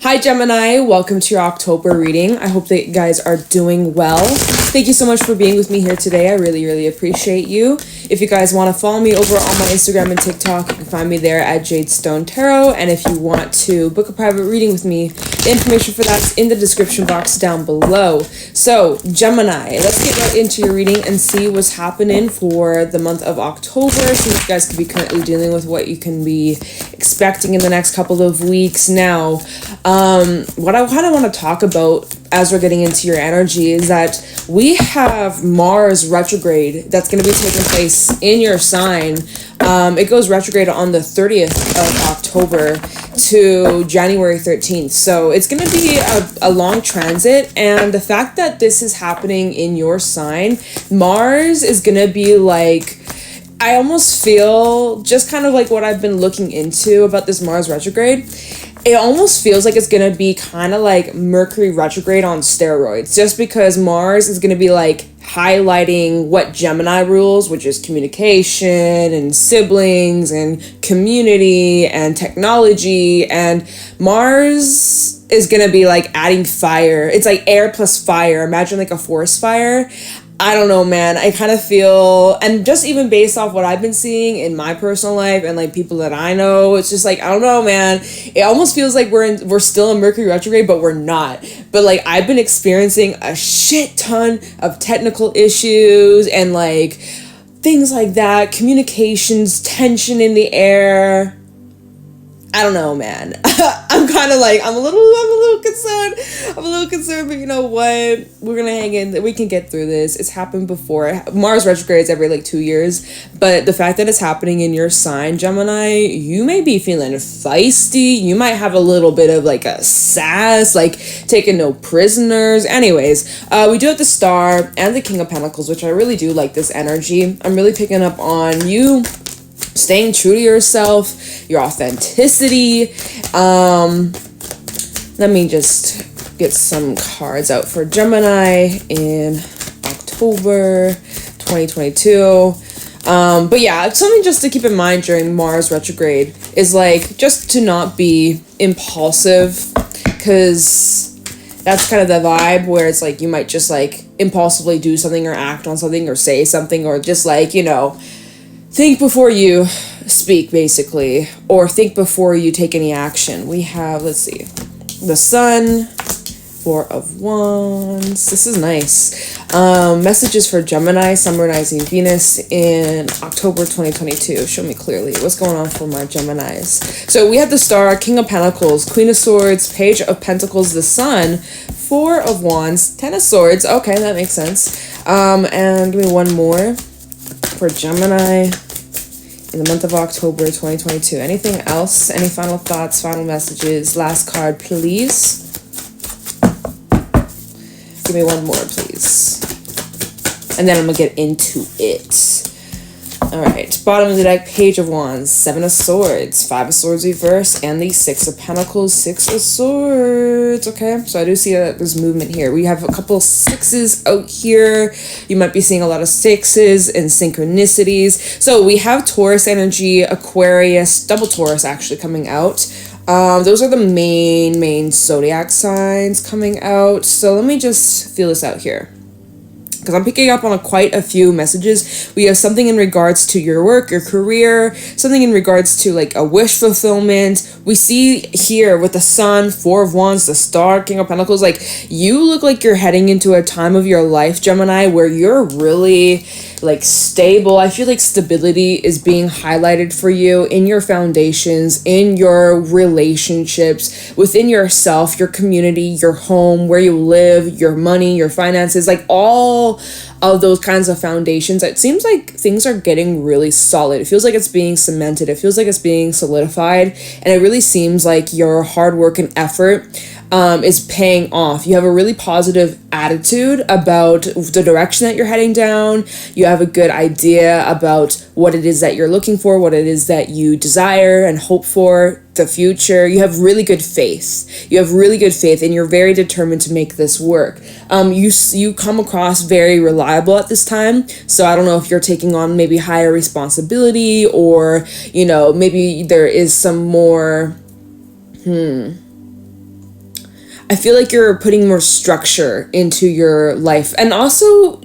Hi Gemini, welcome to your October reading. I hope that you guys are doing well. Thank you so much for being with me here today. I really appreciate you. If you guys want to follow me over on my Instagram and TikTok, you can find me there at Jadestone Tarot. And if you want to book a private reading with me, the information for that's in the description box down below. So Gemini, let's get right into your reading and see what's happening for the month of October. So you guys could be currently dealing with what you can be expecting in the next couple of weeks. Now, what I kind of want to talk about as we're getting into your energy is that we have Mars retrograde that's going to be taking place in your sign. It goes retrograde on the 30th of October to January 13th. So it's going to be a long transit. And the fact that this is happening in your sign, Mars is going to be like, I almost feel just kind of like what I've been looking into about this Mars retrograde. It almost feels like it's going to be kind of like Mercury retrograde on steroids, just because Mars is going to be like highlighting what Gemini rules, which is communication and siblings and community and technology. And Mars is going to be like adding fire. It's like air plus fire. Imagine like a forest fire. I don't know, man. I kind of feel, and just even based off what I've been seeing in my personal life and like people that I know, it's just like, I don't know, man. It almost feels like we're still in Mercury retrograde, but we're not. But like I've been experiencing a shit ton of technical issues and like things like that, communications, tension in the air. I don't know, man. I'm kind of like, I'm a little concerned, but you know what? We're going to hang in. We can get through this. It's happened before. Mars retrogrades every like 2 years, but the fact that it's happening in your sign, Gemini, you may be feeling feisty. You might have a little bit of like a sass, like taking no prisoners. Anyways, we do have the Star and the King of Pentacles, which I really do like this energy. I'm really picking up on you staying true to yourself, your authenticity. Let me just get some cards out for Gemini in October 2022. But yeah, something just to keep in mind during Mars retrograde is like just to not be impulsive, because that's kind of the vibe where it's like you might just like impulsively do something or act on something or say something, or just like, you know, think before you speak, basically, or think before you take any action. We have, let's see, the Sun, Four of Wands. This is nice. Messages for Gemini, Sun, rising Venus in October 2022. Show me clearly what's going on for my Geminis. So we have the Star, King of Pentacles, Queen of Swords, Page of Pentacles, the Sun, Four of Wands, Ten of Swords. Okay, that makes sense. And give me one more for Gemini in the month of October 2022. Anything else? Any final thoughts, final messages? Last card, please. Give me one more, please. And then I'm going to get into it. All right. Bottom of the deck, Page of Wands, Seven of Swords, Five of Swords reverse, and the Six of Pentacles, Six of Swords. Okay. So I do see that there's movement here. We have a couple of sixes out here. You might be seeing a lot of sixes and synchronicities. So we have Taurus energy, Aquarius, double Taurus actually coming out. Those are the main zodiac signs coming out. So let me just feel this out here, because I'm picking up on quite a few messages. We have something in regards to your work, your career, something in regards to like a wish fulfillment. We see here with the Sun, Four of Wands, the Star, King of Pentacles, like you look like you're heading into a time of your life, Gemini, where you're really like stable. I feel like stability is being highlighted for you in your foundations, in your relationships, within yourself, your community, your home, where you live, your money, your finances, like all of those kinds of foundations. It seems like things are getting really solid. It feels like it's being cemented. It feels like it's being solidified. And it really seems like your hard work and effort is paying off. You have a really positive attitude about the direction that you're heading down. You have a good idea about what it is that you're looking for, what it is that you desire and hope for the future. You have really good faith. And you're very determined to make this work. You come across very reliable at this time. So I don't know if you're taking on maybe higher responsibility, or, you know, maybe there is some more, I feel like you're putting more structure into your life, and also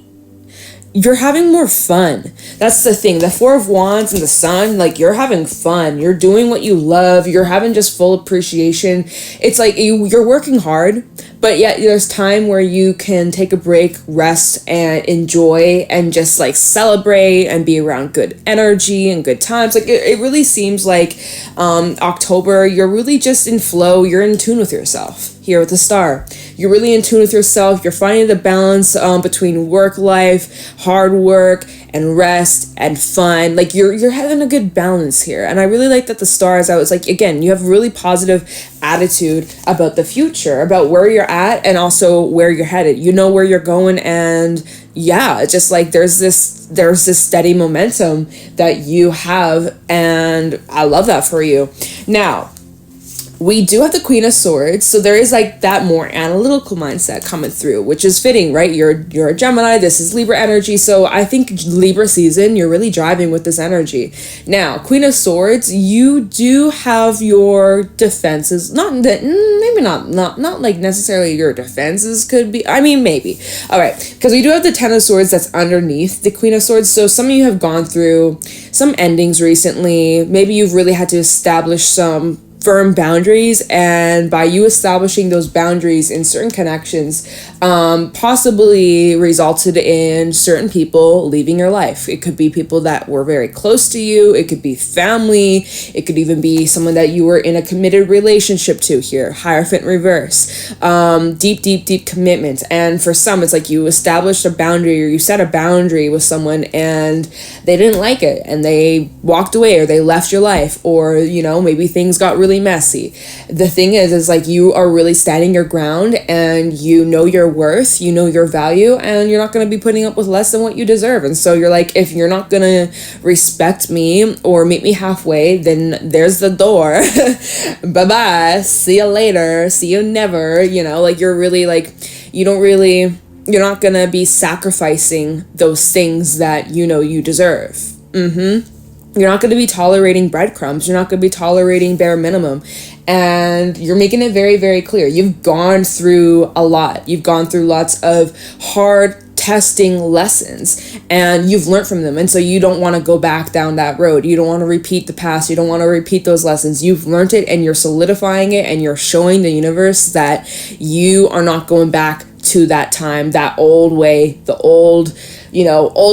you're having more fun. That's the thing. The Four of Wands and the Sun, like, you're having fun. You're doing what you love. You're having just full appreciation. It's like you're working hard, but yet there's time where you can take a break, rest, and enjoy, and just like celebrate and be around good energy and good times. Like, it really seems like October, you're really just in flow. You're in tune with yourself here with the star. You're really in tune with yourself. You're finding the balance between work life, hard work, and rest and fun. Like, you're having a good balance here. And I really like that the stars, I was like, again, you have really positive attitude about the future, about where you're at, and also where you're headed. You know where you're going, and yeah, it's just like there's this steady momentum that you have, and I love that for you. Now, we do have the Queen of Swords, so there is like that more analytical mindset coming through, which is fitting, right? You're a Gemini, this is Libra energy, so I think Libra season, you're really driving with this energy. Now, Queen of Swords, you do have your defenses, not like necessarily your defenses could be, I mean, maybe. All right, because we do have the Ten of Swords that's underneath the Queen of Swords, so some of you have gone through some endings recently. Maybe you've really had to establish some firm boundaries, and by you establishing those boundaries in certain connections, possibly resulted in certain people leaving your life. It could be people that were very close to you. It could be family. It could even be someone that you were in a committed relationship to here. Hierophant reverse. Deep commitment. And for some, it's like you established a boundary, or you set a boundary with someone and they didn't like it and they walked away, or they left your life, or, you know, maybe things got really messy. The thing is like you are really standing your ground, and you know your worth, you know your value, and you're not going to be putting up with less than what you deserve. And so you're like, if you're not going to respect me or meet me halfway, then there's the door. Bye-bye. See you later. See you never. You know, like, you're really like, you're not going to be sacrificing those things that you know you deserve. You're not going to be tolerating breadcrumbs. You're not going to be tolerating bare minimum. And you're making it very, very clear. You've gone through a lot. You've gone through lots of hard testing lessons, and you've learned from them. And so you don't want to go back down that road. You don't want to repeat the past. You don't want to repeat those lessons. You've learned it, and you're solidifying it, and you're showing the universe that you are not going back to that time, that old way, the old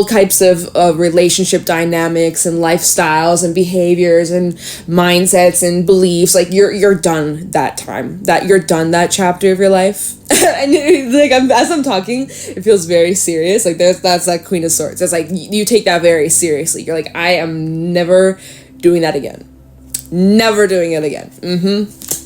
types of relationship dynamics and lifestyles and behaviors and mindsets and beliefs. Like, you're done that time, that you're done that chapter of your life. And like, as I'm talking, it feels very serious. Like, that's that Queen of Swords. It's like you take that very seriously. You're like, I am never doing that again. Never doing it again.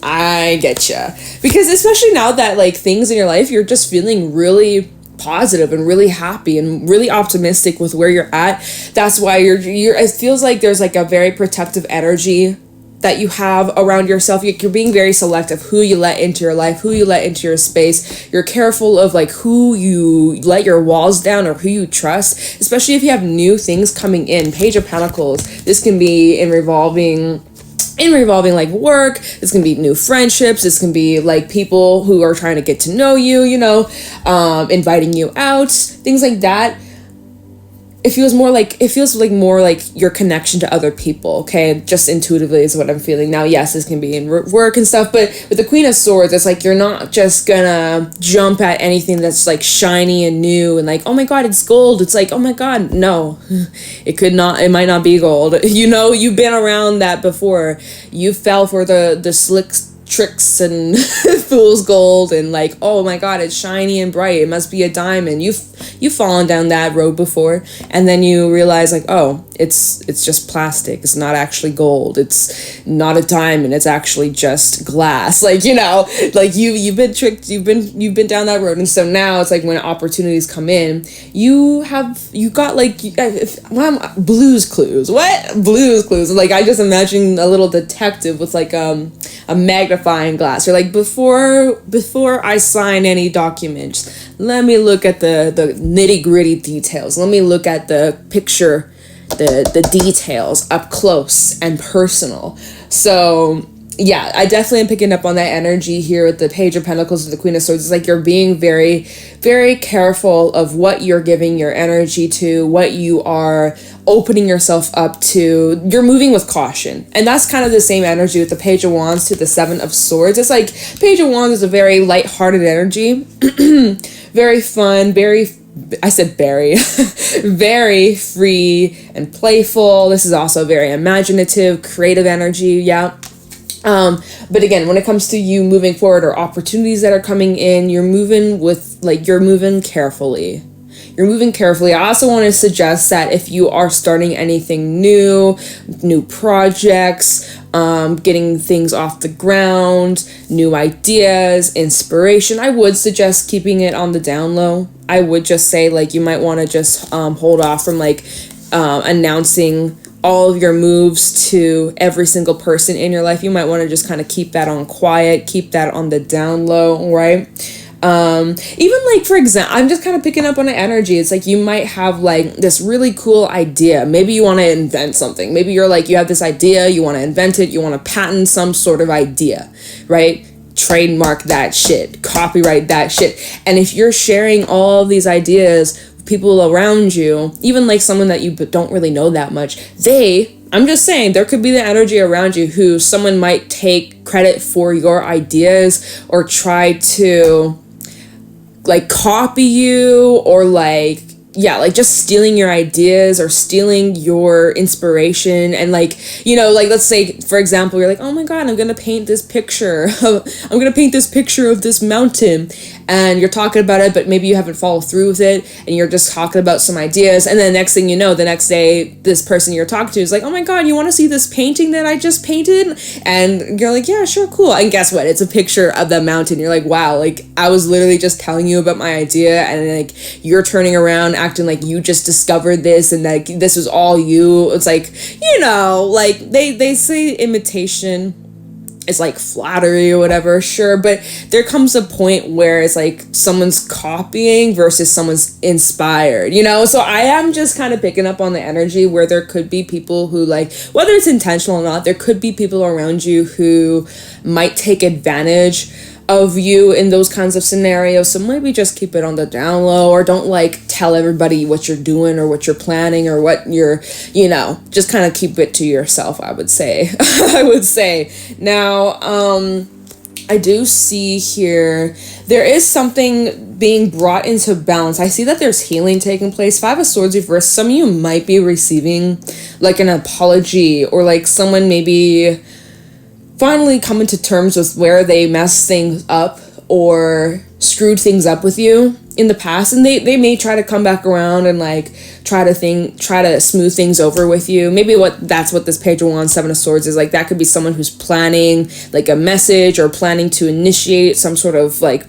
I getcha. Because especially now that, like, things in your life, you're just feeling really positive and really happy and really optimistic with where you're at. That's why you're it feels like there's like a very protective energy that you have around yourself. You're being very selective who you let into your life, who you let into your space. You're careful of like who you let your walls down or who you trust, especially if you have new things coming in. Page of Pentacles. This can be in revolving like work. This can be new friendships. This can be like people who are trying to get to know you, inviting you out, things like that. It feels more like your connection to other people. Okay, just intuitively is what I'm feeling now. Yes, this can be in work and stuff, but with the Queen of Swords, it's like you're not just gonna jump at anything that's like shiny and new and like, oh my god, it's gold. It's like, oh my god, no, it might not be gold. You've been around that before. You fell for the slick tricks and fool's gold and like, oh my god, it's shiny and bright, it must be a diamond. You've fallen down that road before, and then you realize like, oh, it's just plastic. It's not actually gold. It's not a diamond. It's actually just glass. Like, like you've been tricked. You've been down that road, and so now it's like when opportunities come in, you got like blues clues. What blues clues? Like, I just imagine a little detective with like a magnifying glass. You're like, before I sign any documents, let me look at the nitty-gritty details. Let me look at the picture, the details up close and personal. So yeah, I definitely am picking up on that energy here with the Page of Pentacles and the Queen of Swords. It's like you're being very, very careful of what you're giving your energy to, what you are opening yourself up to. You're moving with caution. And that's kind of the same energy with the Page of Wands to the Seven of Swords. It's like Page of Wands is a very lighthearted energy, very fun, very very free and playful. This is also very imaginative, creative energy. Yeah. But again, when it comes to you moving forward or opportunities that are coming in, you're moving carefully. You're moving carefully. I also want to suggest that if you are starting anything new projects, getting things off the ground, new ideas, inspiration, I would suggest keeping it on the down low. I would just say, like, you might want to just hold off from announcing all of your moves to every single person in your life. You might want to just kind of keep that on quiet, keep that on the down low, right? Even like, for example, I'm just kind of picking up on the energy. It's like you might have like this really cool idea. Maybe you want to invent something. Maybe you're like, you have this idea, you want to invent it, you want to patent some sort of idea, right? Trademark that shit, copyright that shit. And if you're sharing all these ideas, people around you, even like someone that you don't really know that much, I'm just saying, there could be the energy around you who someone might take credit for your ideas or try to like copy you, or like, yeah, like just stealing your ideas or stealing your inspiration. And like, you know, like let's say, for example, you're like, oh my God, I'm going to paint this picture of this mountain. And you're talking about it, but maybe you haven't followed through with it, and you're just talking about some ideas. And then the next thing you know, the next day, this person you're talking to is like, oh my God, you want to see this painting that I just painted? And you're like, yeah, sure, cool. And guess what? It's a picture of the mountain. You're like, wow, like I was literally just telling you about my idea, and like you're turning around acting like you just discovered this and like this was all you. It's like, you know, like they say imitation is like flattery or whatever, sure, but there comes a point where it's like someone's copying versus someone's inspired, you know? So I am just kind of picking up on the energy where there could be people who, like, whether it's intentional or not, there could be people around you who might take advantage of you in those kinds of scenarios. So maybe just keep it on the down low, or don't like tell everybody what you're doing or what you're planning or what you're, you know, just kind of keep it to yourself, I would say. Now, I do see here, there is something being brought into balance. I see that there's healing taking place. Five of Swords reversed. Some of you might be receiving like an apology, or like someone maybe finally coming to terms with where they messed things up or screwed things up with you in the past, and they may try to come back around and like try to smooth things over with you. Maybe that's what this Page of Wands, Seven of Swords is like. That could be someone who's planning like a message or planning to initiate some sort of like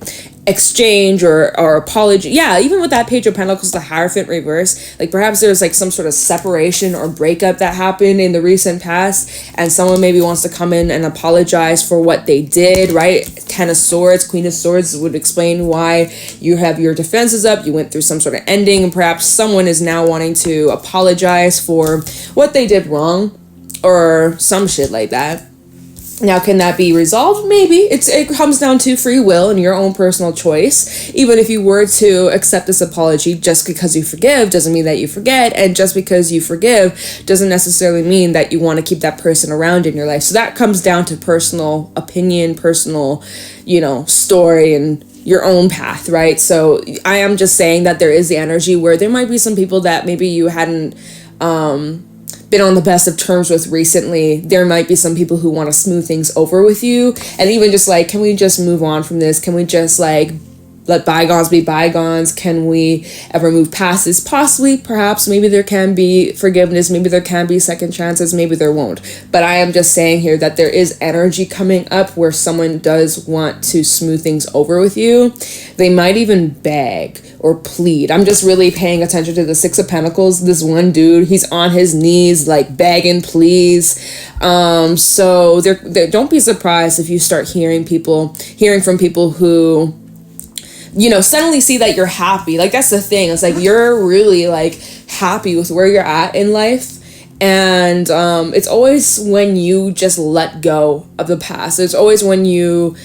exchange or apology. Yeah, even with that Page of Pentacles, the Hierophant reverse, like perhaps there's like some sort of separation or breakup that happened in the recent past, and someone maybe wants to come in and apologize for what they did, right? Ten of Swords, Queen of Swords would explain why you have your defenses up, you went through some sort of ending, and perhaps someone is now wanting to apologize for what they did wrong or some shit like that. Now, can that be resolved? Maybe. It comes down to free will and your own personal choice. Even if you were to accept this apology, just because you forgive doesn't mean that you forget. And just because you forgive doesn't necessarily mean that you want to keep that person around in your life. So that comes down to personal opinion, personal, you know, story, and your own path, right? So I am just saying that there is the energy where there might be some people that maybe you hadn't been on the best of terms with recently. There might be some people who want to smooth things over with you, and even just like, can we just move on from this? Can we just like let bygones be bygones? Can we ever move past this? Possibly, perhaps, maybe there can be forgiveness, maybe there can be second chances, maybe there won't. But I am just saying here that there is energy coming up where someone does want to smooth things over with you. They might even beg or plead. I'm just really paying attention to the Six of Pentacles. This one dude, he's on his knees like begging, please. So don't be surprised if you start hearing from people who, you know, suddenly see that you're happy. Like, that's the thing. It's like you're really like happy with where you're at in life, And it's always when you just let go of the past. It's always when you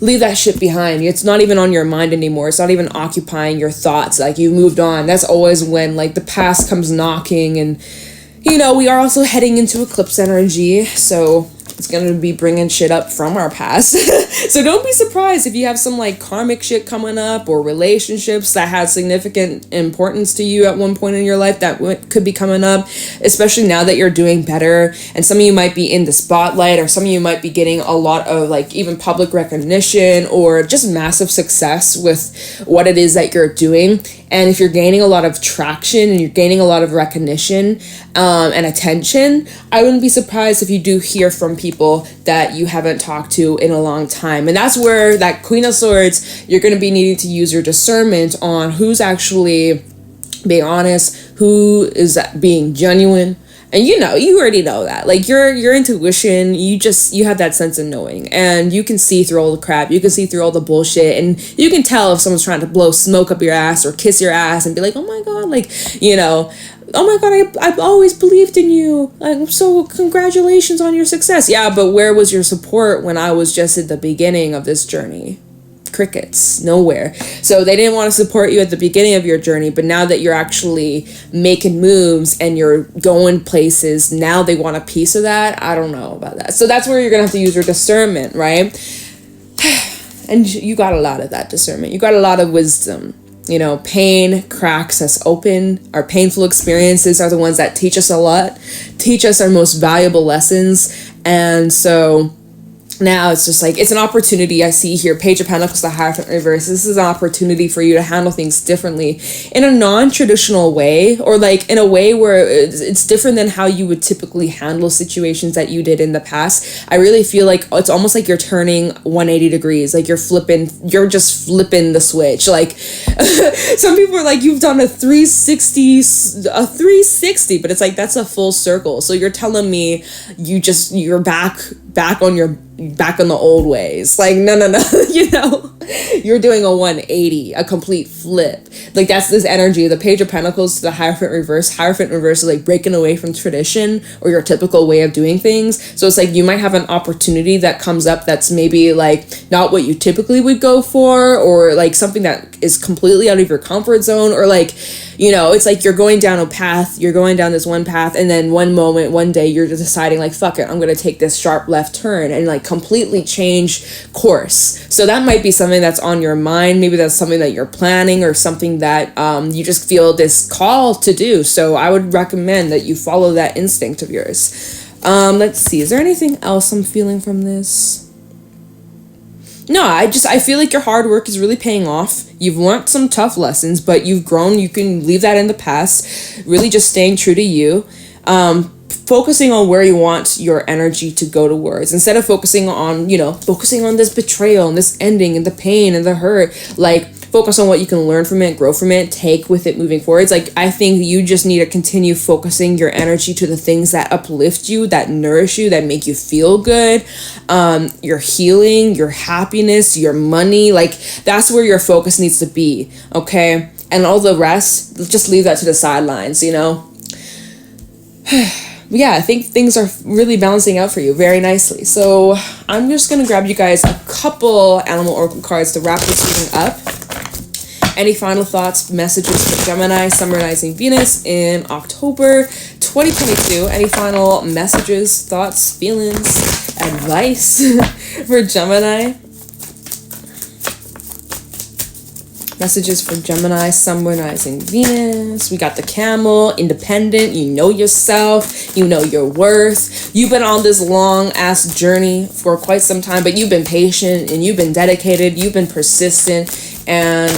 leave that shit behind. It's not even on your mind anymore. It's not even occupying your thoughts. Like, you moved on. That's always when, like, the past comes knocking. And, you know, we are also heading into eclipse energy, so it's gonna be bringing shit up from our past. So don't be surprised if you have some, like, karmic shit coming up, or relationships that had significant importance to you at one point in your life that could be coming up, especially now that you're doing better. And some of you might be in the spotlight, or some of you might be getting a lot of, like, even public recognition or just massive success with what it is that you're doing. And if you're gaining a lot of traction and you're gaining a lot of recognition and attention, I wouldn't be surprised if you do hear from people that you haven't talked to in a long time. And that's where that Queen of Swords, you're going to be needing to use your discernment on who's actually being honest, who is being genuine. And you know, you already know that. Like, your intuition, you have that sense of knowing. And you can see through all the crap. You can see through all the bullshit. And you can tell if someone's trying to blow smoke up your ass or kiss your ass and be like, oh my God, like, you know, oh my God, I've always believed in you. Like, so congratulations on your success. Yeah, but where was your support when I was just at the beginning of this journey? Crickets, nowhere. So they didn't want to support you at the beginning of your journey, but now that you're actually making moves and you're going places, now they want a piece of that. I don't know about that. So that's where you're gonna have to use your discernment, right? And you got a lot of that discernment. You got a lot of wisdom. You know, pain cracks us open. Our painful experiences are the ones that teach us a lot, teach us our most valuable lessons. And so now it's just like, it's an opportunity. I see here, Page of Pentacles, the Hierophant reverse. This is an opportunity for you to handle things differently in a non-traditional way, or like in a way where it's different than how you would typically handle situations that you did in the past. I really feel like it's almost like you're turning 180 degrees. Like you're just flipping the switch. Like some people are like, you've done a 360, but it's like, that's a full circle. So you're telling me you're back on the old ways. Like, no, you know, you're doing a 180, a complete flip. Like, that's this energy. The Page of Pentacles to the Hierophant reverse. Hierophant reverse is like breaking away from tradition or your typical way of doing things. So it's like, you might have an opportunity that comes up that's maybe like not what you typically would go for, or like something that is completely out of your comfort zone, or like, you know, it's like you're going down a path, you're going down this one path, and then one day you're just deciding like, fuck it, I'm gonna take this sharp left turn and like completely change course. So that might be something that's on your mind. Maybe that's something that you're planning, or something that you just feel this call to do. So I would recommend that you follow that instinct of yours. Let's see, is there anything else I'm feeling from this? No, I feel like your hard work is really paying off. You've learned some tough lessons, but you've grown. You can leave that in the past. Really just staying true to you. Focusing on where you want your energy to go towards, instead of focusing on this betrayal and this ending and the pain and the hurt. Like, focus on what you can learn from it, grow from it, take with it moving forward. It's like, I think you just need to continue focusing your energy to the things that uplift you, that nourish you, that make you feel good. Your healing, your happiness, your money, like that's where your focus needs to be. Okay. And all the rest, just leave that to the sidelines, you know? Yeah, I think things are really balancing out for you very nicely. So I'm just going to grab you guys a couple Animal Oracle cards to wrap this reading up. Any final thoughts, messages for Gemini, Sun, Rising, Venus in October 2022? Any final messages, thoughts, feelings, advice for Gemini? Messages for Gemini, Sun, Rising, Venus. We got the Camel, independent. You know yourself. You know your worth. You've been on this long ass journey for quite some time, but you've been patient and you've been dedicated. You've been persistent, and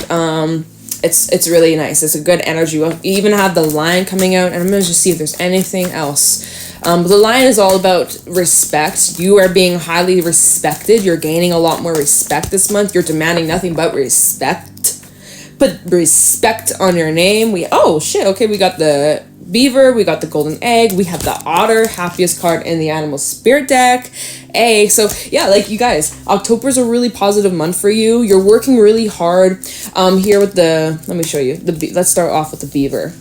it's really nice. It's a good energy. You even have the Lion coming out, and I'm gonna just see if there's anything else. The Lion is all about respect. You are being highly respected. You're gaining a lot more respect this month. You're demanding nothing but respect. Put respect on your name. We got the Beaver, we got the Golden Egg, we have the Otter, happiest card in the Animal Spirit deck. So yeah, like you guys, October's a really positive month for you. You're working really hard. Here with let me show you. Let's start off with the Beaver.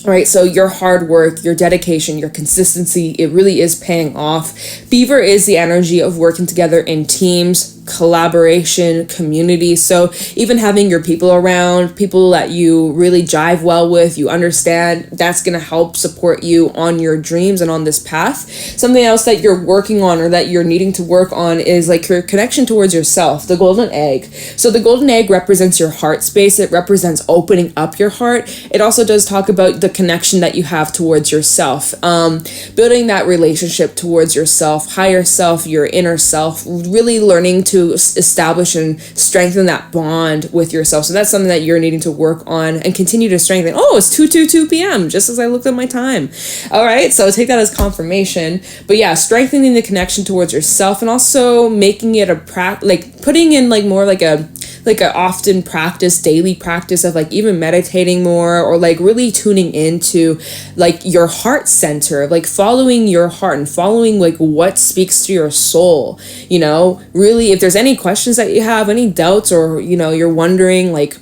All right, so your hard work, your dedication, your consistency, it really is paying off. Beaver is the energy of working together in teams, collaboration, community. So even having your people around, people that you really jive well with, you understand, that's going to help support you on your dreams and on this path. Something else that you're working on or that you're needing to work on is like your connection towards yourself, the golden egg. So the golden egg represents your heart space. It represents opening up your heart. It also does talk about the connection that you have towards yourself, building that relationship towards yourself, higher self, your inner self, really learning to establish and strengthen that bond with yourself. So that's something that you're needing to work on and continue to strengthen. Oh, it's 2:22 p.m. just as I looked at my time. All right, so take that as confirmation. But yeah, strengthening the connection towards yourself and also making it putting in like more like a often practice, daily practice of like even meditating more or like really tuning into like your heart center, like following your heart and following like what speaks to your soul. You know, really, if there's any questions that you have, any doubts, or, you know, you're wondering like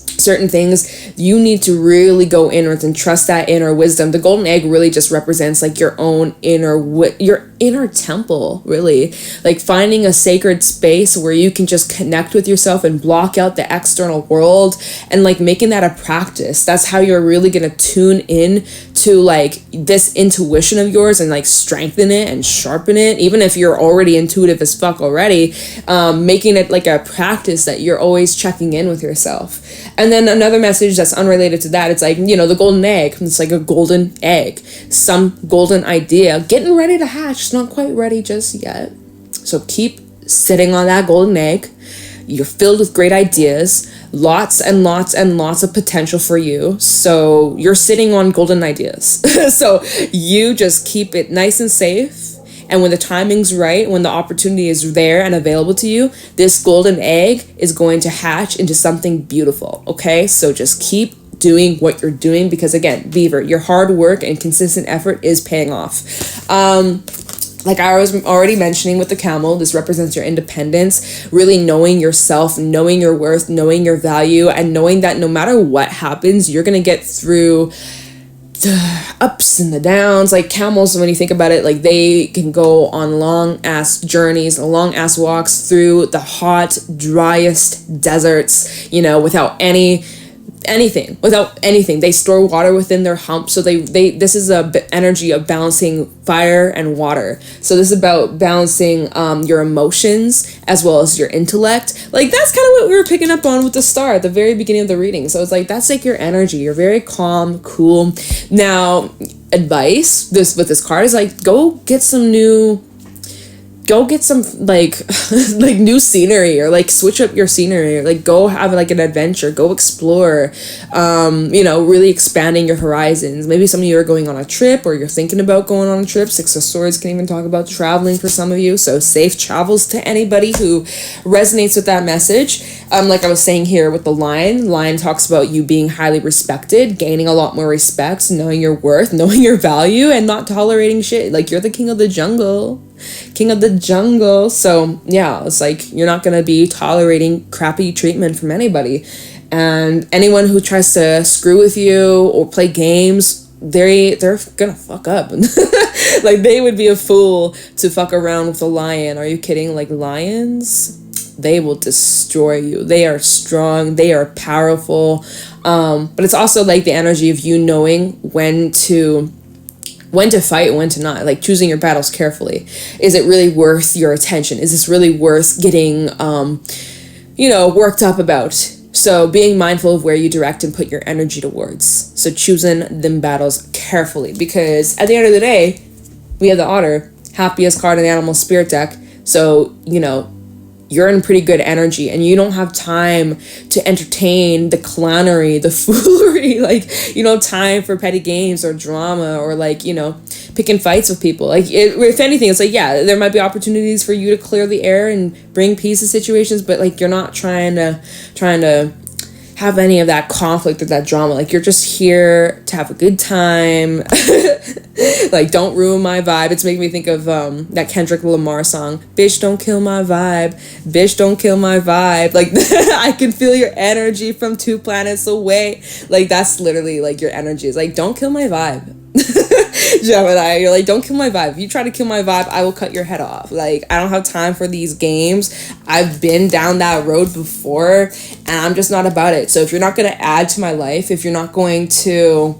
certain things, you need to really go inwards and trust that inner wisdom. The golden egg really just represents like your own your inner temple, really, like finding a sacred space where you can just connect with yourself and block out the external world and like making that a practice. That's how you're really going to tune in to like this intuition of yours and like strengthen it and sharpen it. Even if you're already intuitive as fuck already, making it like a practice that you're always checking in with yourself. And then another message that's unrelated to that, it's like, you know, the golden egg, it's like a golden egg, some golden idea getting ready to hatch. It's not quite ready just yet. So keep sitting on that golden egg. You're filled with great ideas, lots and lots and lots of potential for you. So you're sitting on golden ideas. So you just keep it nice and safe. And when the timing's right, when the opportunity is there and available to you, this golden egg is going to hatch into something beautiful. Okay, so just keep doing what you're doing, because again, Beaver, your hard work and consistent effort is paying off. Like I was already mentioning with the camel, this represents your independence, really knowing yourself, knowing your worth, knowing your value, and knowing that no matter what happens, you're going to get through the ups and the downs. Like camels, when you think about it, like they can go on long ass journeys, long ass walks through the hot, driest deserts, you know, without anything. They store water within their hump. So they this is a energy of balancing fire and water. So this is about balancing your emotions as well as your intellect. Like that's kind of what we were picking up on with the star at the very beginning of the reading. So it's like that's like your energy. You're very calm, cool. Now, advice with this card is like go get some like like new scenery, or like switch up your scenery, or like go have like an adventure, go explore, you know, really expanding your horizons. Maybe some of you are going on a trip, or you're thinking about going on a trip. Six of Swords can even talk about traveling for some of you, so safe travels to anybody who resonates with that message. Like I was saying here with the lion talks about you being highly respected, gaining a lot more respect, knowing your worth, knowing your value, and not tolerating shit. Like you're the king of the jungle. So yeah, it's like you're not gonna be tolerating crappy treatment from anybody, and anyone who tries to screw with you or play games, they're gonna fuck up. Like they would be a fool to fuck around with a lion. Are you kidding? Like lions, they will destroy you. They are strong, they are powerful, but it's also like the energy of you knowing when to fight and when to not, like choosing your battles carefully. Is it really worth your attention? Is this really worth getting, worked up about? So being mindful of where you direct and put your energy towards. So choosing them battles carefully, because at the end of the day, we have the Otter, happiest card in the Animal Spirit deck. So, you know, you're in pretty good energy and you don't have time to entertain the clownery, the foolery, like, you know, time for petty games or drama or like, you know, picking fights with people. Like if anything, it's like, yeah, there might be opportunities for you to clear the air and bring peace to situations, but like you're not trying to have any of that conflict or that drama. Like, you're just here to have a good time. Like, don't ruin my vibe. It's making me think of that Kendrick Lamar song, bitch, don't kill my vibe. Bitch, don't kill my vibe. Like, I can feel your energy from 2 planets away. Like, that's literally, like, your energy is like, don't kill my vibe. Gemini, you're like, don't kill my vibe. If you try to kill my vibe, I will cut your head off. Like, I don't have time for these games. I've been down that road before, and I'm just not about it. So if you're not going to add to my life, if you're not going to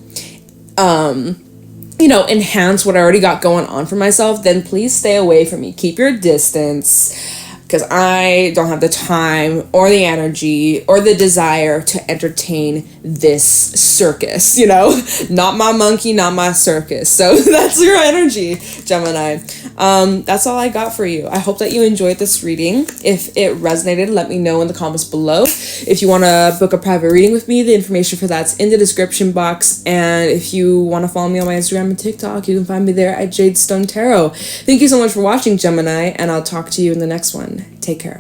enhance what I already got going on for myself, then please stay away from me. Keep your distance, because I don't have the time or the energy or the desire to entertain this circus, not my monkey, not my circus. So that's your energy, Gemini. That's all I got for you. I hope that you enjoyed this reading. If it resonated, let me know in the comments below. If you want to book a private reading with me, the information for that's in the description box. And if you want to follow me on my Instagram and TikTok, you can find me there at Jadestone Tarot. Thank you so much for watching, Gemini, and I'll talk to you in the next one. Take care.